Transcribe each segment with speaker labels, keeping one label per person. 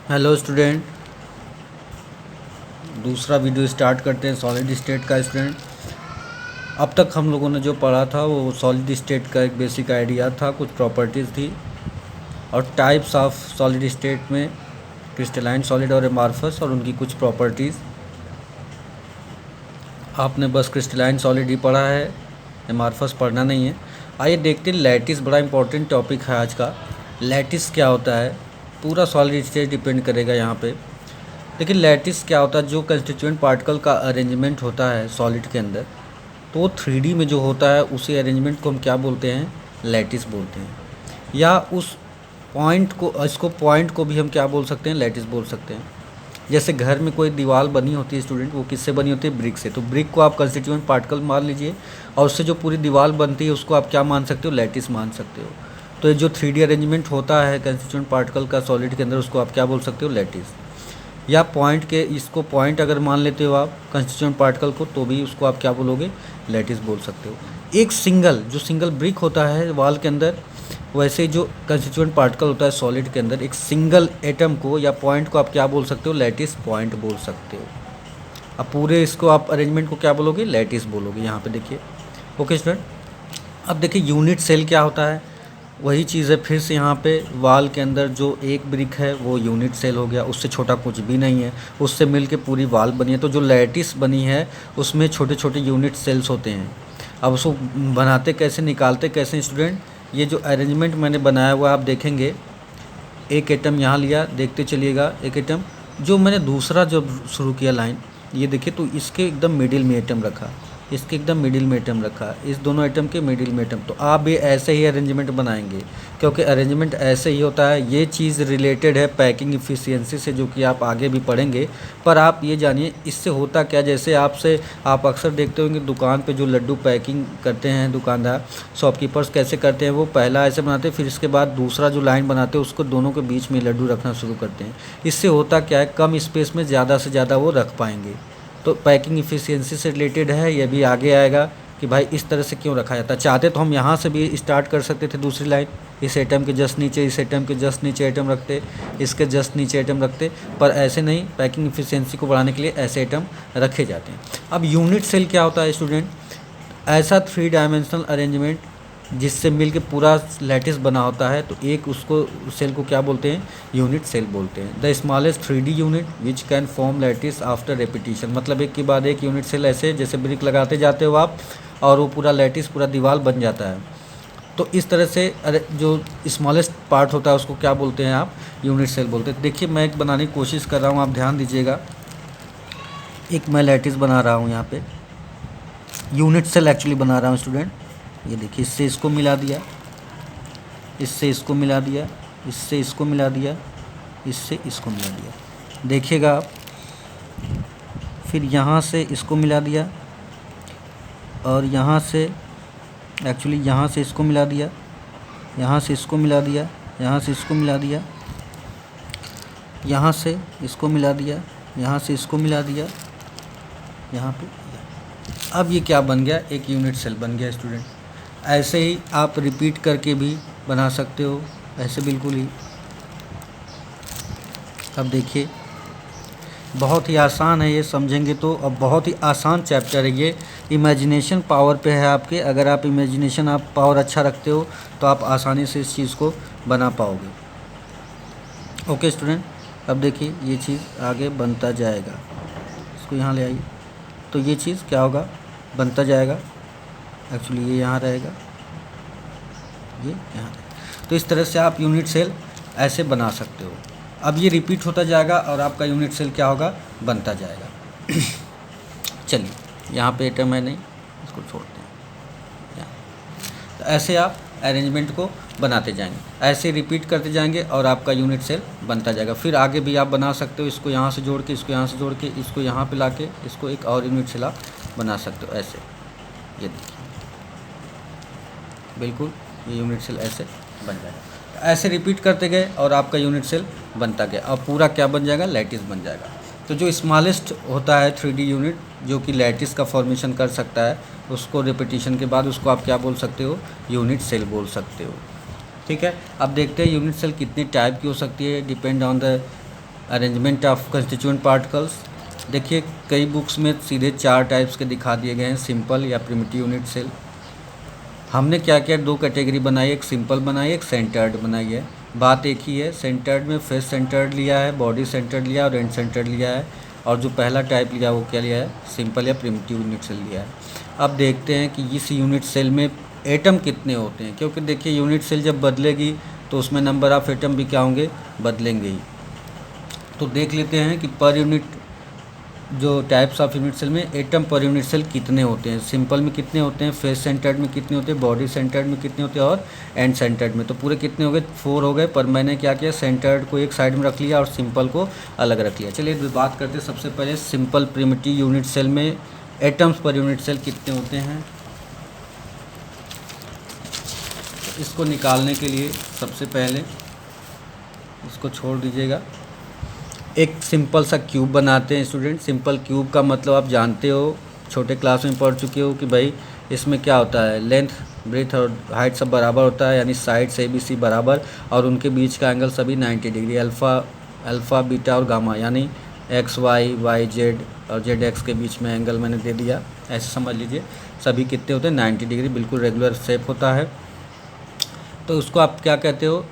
Speaker 1: Hello student, दूसरा video start करते हैं सॉलिड स्टेट का। स्टूडेंट, अब तक हम लोगों ने जो पढ़ा था वो सॉलिड स्टेट का एक बेसिक आइडिया था, कुछ प्रॉपर्टीज़ थी और टाइप्स ऑफ सॉलिड स्टेट में क्रिस्टलाइन सॉलिड और एमार्फस और उनकी कुछ प्रॉपर्टीज़। आपने बस क्रिस्टलाइन सॉलिड ही पढ़ा है, एमार्फस पढ़ना नहीं है। आइए देखते हैं लैटिस, बड़ा इंपॉर्टेंट टॉपिक है आज का। लैटिस क्या होता है, पूरा सॉलिड स्टेट डिपेंड करेगा यहाँ पे। लेकिन लैटिस क्या होता है, जो कंस्टिट्यूएंट पार्टिकल का अरेंजमेंट होता है सॉलिड के अंदर, तो वो 3D में जो होता है उसी अरेंजमेंट को हम क्या बोलते हैं, लैटिस बोलते हैं। या उस पॉइंट को, इसको पॉइंट को भी हम क्या बोल सकते हैं, लैटिस बोल सकते हैं। जैसे घर में कोई दीवार बनी होती है स्टूडेंट, वो किससे बनी होती है, ब्रिक से। तो ब्रिक को आप कंस्टिट्यूएंट पार्टिकल मान लीजिए और उससे जो पूरी दीवार बनती है उसको आप क्या मान सकते हो, लैटिस मान सकते हो। तो ये जो 3D अरेंजमेंट होता है कंस्टिट्यूएंट पार्टिकल का सॉलिड के अंदर, उसको आप क्या बोल सकते हो, लैटिस। या पॉइंट के, इसको पॉइंट अगर मान लेते हो आप कंस्टिट्यूएंट पार्टिकल को, तो भी उसको आप क्या बोलोगे, लैटिस बोल सकते हो। एक सिंगल, जो सिंगल ब्रिक होता है वॉल के अंदर, वैसे जो कंस्टिट्यूएंट पार्टिकल होता है सॉलिड के अंदर, एक सिंगल एटम को या पॉइंट को आप क्या बोल सकते हो, लैटिस पॉइंट बोल सकते हो। अब पूरे इसको आप अरेंजमेंट को क्या बोलोगे, लैटिस बोलोगे। यहाँ पे देखिए। ओके स्टूडेंट, अब देखिए यूनिट सेल क्या होता है। वही चीज़ है फिर से, यहाँ पे वाल के अंदर जो एक ब्रिक है वो यूनिट सेल हो गया, उससे छोटा कुछ भी नहीं है, उससे मिल के पूरी वाल बनी है। तो जो लैटिस बनी है उसमें छोटे छोटे यूनिट सेल्स होते हैं। अब उसको बनाते कैसे, निकालते कैसे स्टूडेंट, ये जो अरेंजमेंट मैंने बनाया हुआ आप देखेंगे, एक एटम यहाँ लिया, देखते चलिएगा। एक एटम जो मैंने दूसरा जब शुरू किया लाइन, ये देखिए, तो इसके एकदम मिडिल में एटम रखा, इसके एकदम मिडिल में एटम रखा, इस दोनों एटम के मिडिल में एटम। तो आप भी ऐसे ही अरेंजमेंट बनाएंगे, क्योंकि अरेंजमेंट ऐसे ही होता है। ये चीज़ रिलेटेड है पैकिंग इफ़िशियंसी से, जो कि आप आगे भी पढ़ेंगे। पर आप ये जानिए इससे होता क्या, जैसे आप अक्सर देखते होंगे दुकान पे जो लड्डू पैकिंग करते हैं दुकानदार, शॉपकीपर्स कैसे करते हैं, वो पहला ऐसे बनाते हैं, फिर इसके बाद दूसरा जो लाइन बनाते हैं उसको दोनों के बीच में लड्डू रखना शुरू करते हैं। इससे होता क्या है, कम स्पेस में ज़्यादा से ज़्यादा वो रख पाएंगे। तो पैकिंग इफ़िशियंसी से रिलेटेड है, ये भी आगे आएगा कि भाई इस तरह से क्यों रखा जाता है। चाहते तो हम यहाँ से भी स्टार्ट कर सकते थे दूसरी लाइन, इस एटम के जस्ट नीचे, इस एटम के जस्ट नीचे एटम रखते, इसके जस्ट नीचे एटम रखते, पर ऐसे नहीं। पैकिंग इफ़िशियंसी को बढ़ाने के लिए ऐसे एटम रखे जाते हैं। अब यूनिट सेल क्या होता है स्टूडेंट, ऐसा 3 डायमेंशनल अरेंजमेंट जिससे मिल के पूरा लैटिस बना होता है। तो एक उसको सेल को क्या बोलते हैं, यूनिट सेल बोलते हैं। The smallest 3D unit which can form lattice after repetition, मतलब एक के बाद एक यूनिट सेल, ऐसे जैसे ब्रिक लगाते जाते हो आप और वो पूरा लैटिस, पूरा दीवार बन जाता है। तो इस तरह से जो स्मॉलेस्ट पार्ट होता है उसको क्या बोलते हैं आप, यूनिट सेल बोलते हैं। देखिए मैं एक बनाने की कोशिश कर रहा हूँ, आप ध्यान दीजिएगा। एक मैं लैटिस बना रहा हूँ, यहाँ पे यूनिट सेल एक्चुअली बना रहा हूँ स्टूडेंट। ये देखिए, इससे इसको मिला दिया, इससे इसको मिला दिया, इससे इसको मिला दिया, इससे इसको मिला दिया, देखिएगा आप। फिर यहाँ से इसको मिला दिया और यहाँ से, एक्चुअली यहाँ से इसको मिला दिया, यहाँ से इसको मिला दिया, यहाँ से इसको मिला दिया, यहाँ से इसको मिला दिया, यहाँ से इसको मिला दिया, यहाँ पे। अब ये क्या बन गया, एक यूनिट सेल बन गया स्टूडेंट। ऐसे ही आप रिपीट करके भी बना सकते हो, ऐसे बिल्कुल ही। अब देखिए बहुत ही आसान है ये, समझेंगे तो। अब बहुत ही आसान चैप्टर है ये, इमेजिनेशन पावर पे है आपके। अगर आप इमेजिनेशन, आप पावर अच्छा रखते हो तो आप आसानी से इस चीज़ को बना पाओगे। ओके स्टूडेंट, अब देखिए ये चीज़ आगे बनता जाएगा, इसको यहाँ ले आइए। तो ये चीज़ क्या होगा, बनता जाएगा। एक्चुअली ये यहाँ रहेगा, ये यहाँ रहेगा। तो इस तरह से आप यूनिट सेल ऐसे बना सकते हो। अब ये रिपीट होता जाएगा और आपका यूनिट सेल क्या होगा, बनता जाएगा। चलिए यहाँ पे एटम है नहीं, इसको छोड़ते हैं यहाँ। तो ऐसे आप अरेंजमेंट को बनाते जाएंगे, ऐसे रिपीट करते जाएंगे और आपका यूनिट सेल बनता जाएगा। फिर आगे भी आप बना सकते हो, इसको यहाँ से जोड़ के, इसको यहाँ से जोड़ के, इसको यहाँ पे ला के, इसको एक और यूनिट सेल आप बना सकते हो ऐसे। ये देखिए बिल्कुल, ये यूनिट सेल ऐसे बन जाएगा। ऐसे रिपीट करते गए और आपका यूनिट सेल बनता गया और पूरा क्या बन जाएगा, लैटिस बन जाएगा। तो जो स्मॉलेस्ट होता है 3D यूनिट, जो कि लैटिस का फॉर्मेशन कर सकता है, उसको रिपीटिशन के बाद उसको आप क्या बोल सकते हो, यूनिट सेल बोल सकते हो। ठीक है, अब देखते हैं यूनिट सेल कितने टाइप की हो सकती है, depend on the arrangement of constituent particles. देखिए कई बुक्स में सीधे 4 टाइप्स के दिखा दिए गए हैं, सिंपल या प्रिमिटिव यूनिट सेल। हमने क्या किया, 2 कैटेगरी बनाई, एक सिंपल बनाई, एक सेंटर्ड बनाई है। बात एक ही है, सेंटर्ड में फेस सेंटर्ड लिया है, बॉडी सेंटर्ड लिया है और एंड सेंटर्ड लिया है, और जो पहला टाइप लिया वो क्या लिया है, सिंपल या प्रिमिटिव यूनिट सेल लिया है। अब देखते हैं कि इस यूनिट सेल में एटम कितने होते हैं, क्योंकि देखिए यूनिट सेल जब बदलेगी तो उसमें नंबर ऑफ़ एटम भी क्या होंगे, बदलेंगे ही। तो देख लेते हैं कि पर यूनिट जो टाइप्स ऑफ यूनिट सेल में एटम पर यूनिट सेल कितने होते हैं। सिंपल में कितने होते हैं, फेस सेंटर्ड में कितने होते हैं, बॉडी सेंटर्ड में कितने होते हैं और एंड सेंटर्ड में। तो पूरे कितने हो गए, 4 हो गए, पर मैंने क्या किया, सेंटर्ड को एक साइड में रख लिया और सिंपल को अलग रख लिया। चलिए बात करते हैं सबसे पहले सिंपल प्रिमिटिव यूनिट सेल में एटम्स पर यूनिट सेल कितने होते हैं। इसको निकालने के लिए सबसे पहले इसको छोड़ दीजिएगा, एक सिंपल सा क्यूब बनाते हैं स्टूडेंट। सिंपल क्यूब का मतलब आप जानते हो, छोटे क्लास में पढ़ चुके हो कि भाई इसमें क्या होता है, लेंथ ब्रेथ और हाइट सब बराबर होता है, यानी साइड्स ABC बराबर, और उनके बीच का एंगल सभी 90 डिग्री, अल्फ़ा बीटा और गामा, यानी XY Z और ZX के बीच में एंगल मैंने दे दिया, ऐसे समझ लीजिए। सभी कितने होते हैं, 90 डिग्री, बिल्कुल रेगुलर शेप होता है। तो उसको आप क्या कहते हो,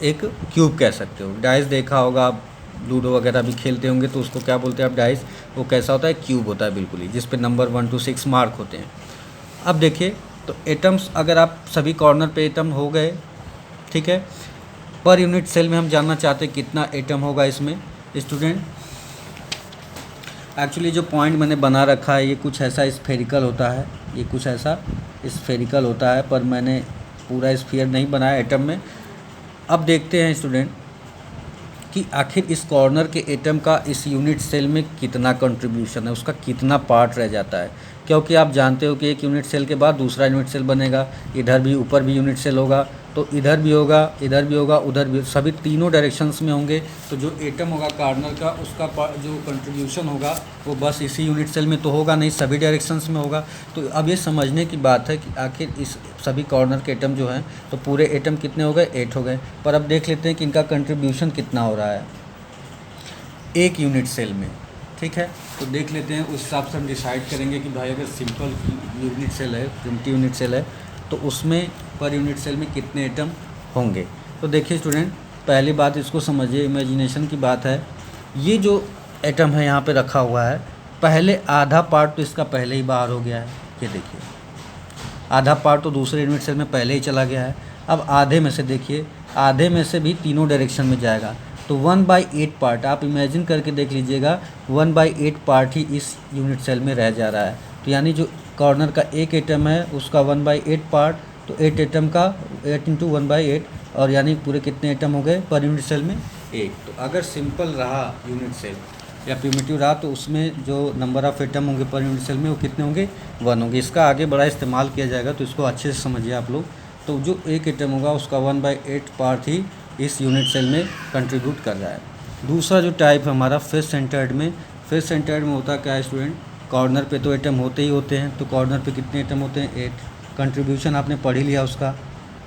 Speaker 1: एक क्यूब कह सकते हो। डाइस देखा होगा आप, लूडो वगैरह भी खेलते होंगे, तो उसको क्या बोलते हैं आप, डाइस। वो कैसा होता है, क्यूब होता है बिल्कुल ही, जिस पे नंबर 1 to 6 मार्क होते हैं। अब देखिए तो एटम्स, अगर आप सभी कॉर्नर पे एटम हो गए, ठीक है। पर यूनिट सेल में हम जानना चाहते हैं कितना एटम होगा इसमें स्टूडेंट। एक्चुअली जो पॉइंट मैंने बना रखा है ये कुछ ऐसा स्फेरिकल होता है, ये कुछ ऐसा स्फेरिकल होता है, पर मैंने पूरा स्फीयर नहीं बनाया एटम में। अब देखते हैं स्टूडेंट कि आखिर इस कॉर्नर के एटम का इस यूनिट सेल में कितना कंट्रीब्यूशन है, उसका कितना पार्ट रह जाता है। क्योंकि आप जानते हो कि एक यूनिट सेल के बाद दूसरा यूनिट सेल बनेगा, इधर भी ऊपर भी यूनिट सेल होगा, तो इधर भी होगा, इधर भी होगा, उधर भी, सभी तीनों डायरेक्शंस में होंगे। तो जो एटम होगा कॉर्नर का, उसका जो कंट्रीब्यूशन होगा वो बस इसी यूनिट सेल में तो होगा नहीं, सभी डायरेक्शंस में होगा। तो अब ये समझने की बात है कि आखिर इस सभी कॉर्नर के एटम जो हैं, तो पूरे एटम कितने हो गए, 8 हो गए। पर अब देख लेते हैं कि इनका कंट्रीब्यूशन कितना हो रहा है एक यूनिट सेल में, ठीक है। तो देख लेते हैं, उस हिसाब से हम डिसाइड करेंगे कि भाई अगर सिंपल यूनिट सेल है, प्रिमिटिव यूनिट सेल है, तो उसमें पर यूनिट सेल में कितने एटम होंगे। तो देखिए स्टूडेंट, पहली बात इसको समझिए, इमेजिनेशन की बात है। ये जो एटम है यहाँ पे रखा हुआ है, पहले आधा पार्ट तो इसका पहले ही बाहर हो गया है, ये देखिए आधा पार्ट तो दूसरे यूनिट सेल में पहले ही चला गया है। अब आधे में से देखिए, आधे में से भी तीनों डायरेक्शन में जाएगा, तो 1/8 पार्ट आप इमेजिन करके देख लीजिएगा, 1/8 पार्ट ही इस यूनिट सेल में रह जा रहा है। तो यानी जो कॉर्नर का एक एटम है उसका 1/8 पार्ट, तो 8 एटम का 8 × 1/8, और यानी पूरे कितने एटम हो गए पर यूनिट सेल में, 1। तो अगर सिंपल रहा यूनिट सेल या प्रिमिटिव रहा, तो उसमें जो नंबर ऑफ़ एटम होंगे पर यूनिट सेल में वो कितने होंगे, 1 होंगे। इसका आगे बड़ा इस्तेमाल किया जाएगा, तो इसको अच्छे से समझिए आप लोग। तो जो एक एटम होगा उसका 1/8 पार्ट ही इस यूनिट सेल में कंट्रीब्यूट कर रहा है। दूसरा जो टाइप है हमारा फेस सेंटर्ड में, फेस सेंटर्ड में होता क्या है स्टूडेंट, कॉर्नर पे तो एटम होते ही होते हैं, तो कॉर्नर पे कितने एटम होते हैं, 8। कंट्रीब्यूशन आपने पढ़ ही लिया उसका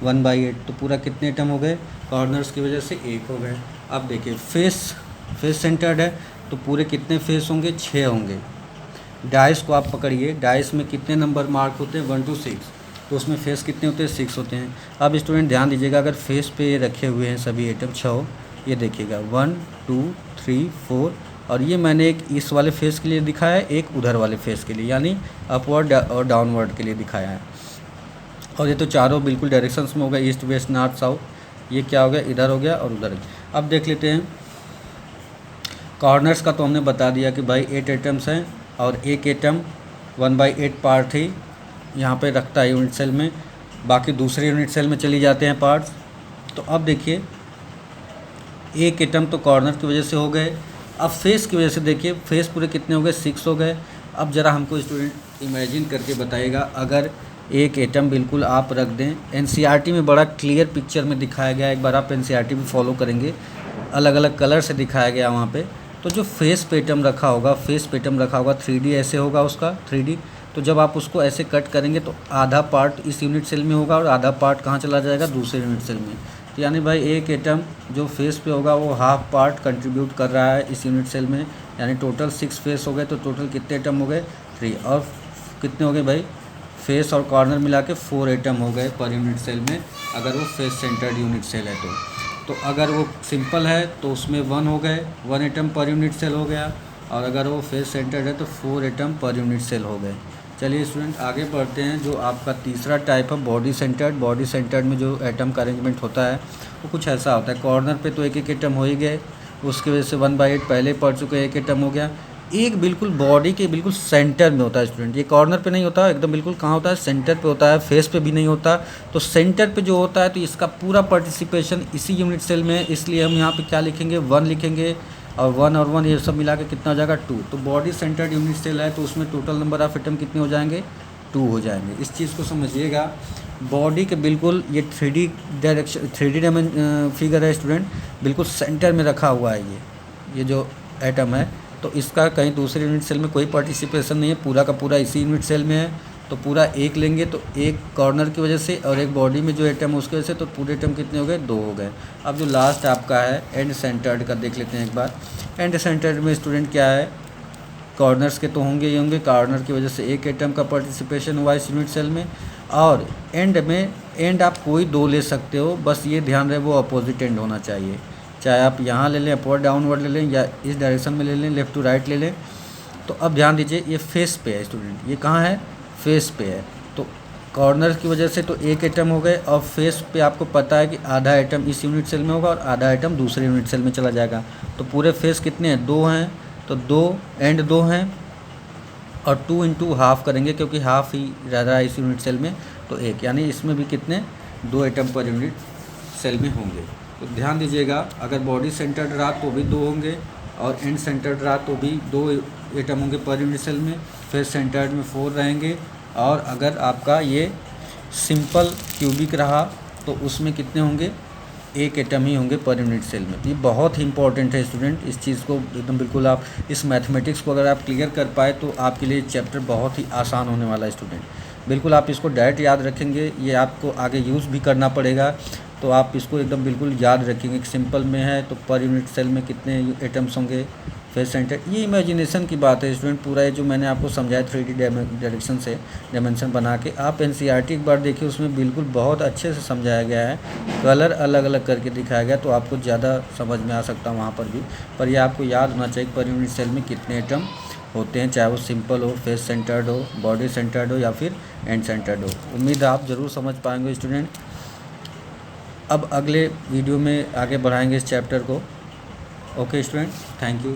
Speaker 1: 1/8, तो पूरा कितने एटम हो गए, कॉर्नर्स की वजह से 1 हो गए। अब देखिए फेस सेंटर्ड है, तो पूरे कितने फेस होंगे, 6 होंगे। डाइस को आप पकड़िए, डाइस में कितने नंबर मार्क होते हैं, 1 to 6, तो उसमें फेस कितने होते हैं, 6 होते हैं। अब स्टूडेंट ध्यान दीजिएगा, अगर फेस पे ये रखे हुए हैं सभी एटम 6, ये देखिएगा 1 2 3 4, और ये मैंने एक इस वाले फेस के लिए दिखाया है, एक उधर वाले फेस के लिए, यानी अपवर्ड और डाउनवर्ड के लिए दिखाया है। और ये तो चारों बिल्कुल डायरेक्शंस में हो गए, ईस्ट वेस्ट नॉर्थ साउथ। ये क्या हो गया, इधर हो गया और उधर। अब देख लेते हैं कॉर्नर्स का, तो हमने बता दिया कि भाई 8 एटम्स हैं, और एक एटम 1/8 पार्ट ही यहाँ पे रखता है यूनिट सेल में, बाकी दूसरे यूनिट सेल में चली जाते हैं पार्ट्स। तो अब देखिए एक एटम तो कॉर्नर की वजह से हो गए, अब फेस की वजह से देखिए फेस पूरे कितने हो गए, 6 हो गए। अब ज़रा हमको स्टूडेंट इमेजिन करके बताइएगा, अगर एक एटम बिल्कुल आप रख दें, एनसीईआरटी में बड़ा क्लियर पिक्चर में दिखाया गया, एक बार आप एनसीईआरटी भी फॉलो करेंगे, अलग अलग कलर से दिखाया गया वहाँ पे। तो जो फेस पे एटम रखा होगा, फेस पे एटम रखा होगा 3D ऐसे होगा उसका 3D, तो जब आप उसको ऐसे कट करेंगे तो आधा पार्ट इस यूनिट सेल में होगा और आधा पार्ट कहाँ चला जाएगा, दूसरे यूनिट सेल में। तो यानी भाई एक एटम जो फेस पे होगा वो हाफ पार्ट कंट्रीब्यूट कर रहा है इस यूनिट सेल में, यानी टोटल 6 फेस हो गए, तो टोटल कितने एटम हो गए 3, और कितने हो गए भाई फेस और कॉर्नर मिला के 4 एटम हो गए पर यूनिट सेल में, अगर वो फेस सेंटर्ड यूनिट सेल है तो अगर वो सिंपल है तो उसमें 1 हो गए, 1 एटम पर यूनिट सेल हो गया, और अगर वो फेस सेंटर्ड है तो 4 एटम पर यूनिट सेल हो गए। चलिए स्टूडेंट आगे बढ़ते हैं। जो आपका तीसरा टाइप है बॉडी सेंटर्ड। बॉडी सेंटर्ड में जो एटम का अरेंजमेंट होता है वो कुछ ऐसा होता है, कॉर्नर पे तो एक एक एटम हो ही गए, उसकी वजह से 1/8 पहले पढ़ चुके, एक एटम हो गया। एक बिल्कुल बॉडी के बिल्कुल सेंटर में होता है स्टूडेंट, ये कॉर्नर पे नहीं होता, एकदम बिल्कुल कहाँ होता है सेंटर पे होता है, फेस पे भी नहीं होता। तो सेंटर पे जो होता है तो इसका पूरा पार्टिसिपेशन इसी यूनिट सेल में है, इसलिए हम यहाँ पे क्या लिखेंगे 1 लिखेंगे, और 1 और 1 ये सब मिला के कितना हो जाएगा 2। तो बॉडी सेंटर्ड यूनिट सेल है तो उसमें टोटल नंबर ऑफ एटम कितने हो जाएंगे 2 हो जाएंगे। इस चीज़ को समझिएगा। बॉडी के बिल्कुल ये 3D डायरेक्शन 3D फिगर है स्टूडेंट, बिल्कुल सेंटर में रखा हुआ है ये जो एटम है, तो इसका कहीं दूसरे यूनिट सेल में कोई पार्टिसिपेशन नहीं है, पूरा का पूरा इसी यूनिट सेल में है। तो पूरा एक लेंगे तो एक कॉर्नर की वजह से और एक बॉडी में जो एटम है उसकी वजह से, तो पूरे एटम कितने हो गए 2 हो गए। अब जो लास्ट आपका है एंड सेंटर्ड का देख लेते हैं एक बार। एंड सेंटर्ड में स्टूडेंट क्या है, कॉर्नर्स के तो होंगे ही होंगे, कॉर्नर की वजह से एक एटम का पार्टिसिपेशन हुआ इस यूनिट सेल में, और एंड में एंड आप कोई 2 ले सकते हो, बस ये ध्यान रहे वो अपोजिट एंड होना चाहिए, चाहे आप यहाँ ले लें अपवर्ड डाउनवर्ड ले लें या इस डायरेक्शन में ले लें लेफ़्ट टू राइट ले लें। तो अब ध्यान दीजिए ये फेस पे है स्टूडेंट, ये कहाँ है फेस पे है, तो कॉर्नर की वजह से तो एक एटम हो गए, और फेस पे आपको पता है कि आधा एटम इस यूनिट सेल में होगा और आधा एटम दूसरे यूनिट सेल में चला जाएगा। तो पूरे फेस कितने हैं 2 हैं, तो 2 एंड 2 हैं, और 2 इंटू हाफ करेंगे क्योंकि हाफ ही रह रहा है इस यूनिट सेल में, तो 1, यानी इसमें भी कितने 2 एटम पर यूनिट सेल में होंगे। तो ध्यान दीजिएगा अगर बॉडी सेंटर्ड रहा तो भी 2 होंगे, और एंड सेंटर्ड रहा तो भी 2 एटम होंगे पर यूनिट सेल में, फेस सेंटर्ड में 4 रहेंगे, और अगर आपका ये सिंपल क्यूबिक रहा तो उसमें कितने होंगे 1 एटम ही होंगे पर यूनिट सेल में। ये बहुत ही इंपॉर्टेंट है स्टूडेंट, इस चीज़ को एकदम बिल्कुल आप इस मैथमेटिक्स को अगर आप क्लियर कर पाए तो आपके लिए चैप्टर बहुत ही आसान होने वाला है स्टूडेंट। बिल्कुल आप इसको डायरेक्ट याद रखेंगे, ये आपको आगे यूज़ भी करना पड़ेगा, तो आप इसको एकदम बिल्कुल याद रखेंगे कि सिंपल में है तो पर यूनिट सेल में कितने एटम्स होंगे, फेस सेंटर। ये इमेजिनेशन की बात है स्टूडेंट, पूरा ये जो मैंने आपको समझाया 3D डायरेक्शन से डायमेंशन बना के, आप NCERT एक बार देखिए, उसमें बिल्कुल बहुत अच्छे से समझाया गया है, कलर अलग अलग करके दिखाया गया, तो आपको ज़्यादा समझ में आ सकता है वहाँ पर भी। पर ये आपको याद होना चाहिए पर यूनिट सेल में कितने एटम होते हैं, चाहे वो सिंपल हो, फेस सेंटर्ड हो, बॉडी सेंटर्ड हो या फिर एंड सेंटर्ड हो। उम्मीद है आप ज़रूर समझ पाएंगे स्टूडेंट। अब अगले वीडियो में आगे बढ़ाएंगे इस चैप्टर को। Okay student, thank you.